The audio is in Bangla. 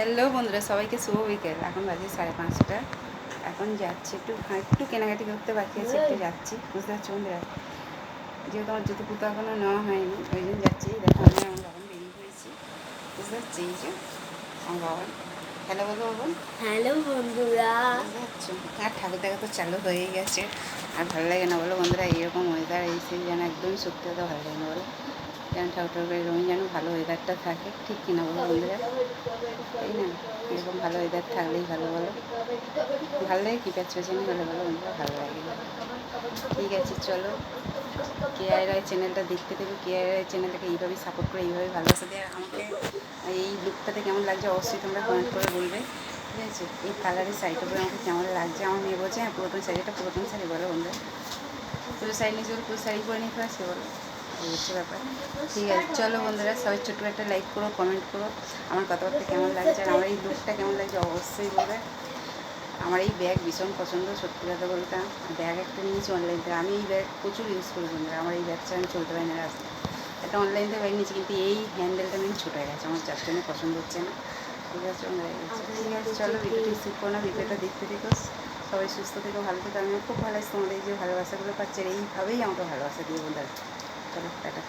হ্যালো বন্ধুরা, সবাইকে শুভ বিকেল। এখন বাজে 5:30। এখন যাচ্ছি একটু কেনাকাটি করতে বাকি আছে, একটু যাচ্ছি। বুঝতে পারছি বন্ধুরা, যেহেতু আমার জুতো পুতো এখনও নেওয়া হয়নি, ওই জন্য যাচ্ছি। দেখো আমি আমার বাবান বেরিয়ে পড়েছি। বুঝতে পারছি, এই যে আমার বাবান। হ্যালো বলো বাবান। হ্যালো বন্ধুরা। বুঝতে পারছো, আর ঠাকুর দেখা তো চালু হয়েই গেছে। আর ভালো লাগে না বলো বন্ধুরা, এইরকম ওয়েদার এই যেন একদমই সত্যি কথা ভালো লাগে না বলো। যেন ঠাকুর এরকমই যেন ভালো ওয়েদারটা থাকে, ঠিক কিনা বলো বন্ধুরা, তাই না? এরকম ভালো ওয়েদার থাকলেই ভালো বলো। ভালো লাগে কি প্যাচ প্যাচানি হলে বলো বন্ধুরা, ভালো লাগে। ঠিক আছে, চলো কেআই রায় চ্যানেলটা দেখতে দেবে। কেআই রায় চ্যানেলটাকে এইভাবেই সাপোর্ট করে, এইভাবে ভালোবাসা দেয় আমাকে। এই লুকটাতে কেমন লাগছে অবশ্যই তোমরা কমেন্ট করে বলবে, ঠিক আছে? এই কালারের শাড়িটা পরে আমাকে কেমন লাগছে। আমার মেয়ে বলছে হ্যাঁ পুরাতন শাড়িটা পুরাতন শাড়ি বলো বন্ধুরা। পুরো শাড়ি নিয়েছে বলে পুরো শাড়ি পরে নিতে পারছে বলো, এই হচ্ছে ব্যাপার। ঠিক আছে, চলো বন্ধুরা, সবাই ছোট্ট একটা লাইক করো, কমেন্ট করো আমার কথাবার্তা কেমন লাগছে, আর আমার এই লুকটা কেমন লাগছে অবশ্যই বলবে। আমার এই ব্যাগ ভীষণ পছন্দ, সত্যি কথা বলতে। ব্যাগ একটা নিয়েছি অনলাইন থেকে। আমি এই ব্যাগ প্রচুর ইউজ করি বন্ধুরা, আমার এই ব্যাগ ছাড়া আমি চলতে পারি না রাস্তায়। একটা অনলাইন থেকে ব্যাগ নিয়েছি, কিন্তু এই হ্যান্ডেলটা নিয়ে ছুটে গেছে, আমার যার জন্য পছন্দ হচ্ছে না। ঠিক আছে বন্ধুরা, ঠিক আছে, চলো ভিডিওটি স্কিপ করো না, ভিডিওটা দেখতে দেখো। সবাই সুস্থ থেকো, ভালো থেকো। আমিও খুব ভালো আছি, তোমাদের এই যে ভালোবাসাগুলো পাচ্ছে, এইভাবেই আমাকে ভালোবাসা দিয়ে বন্ধুরা। চলো টাটা।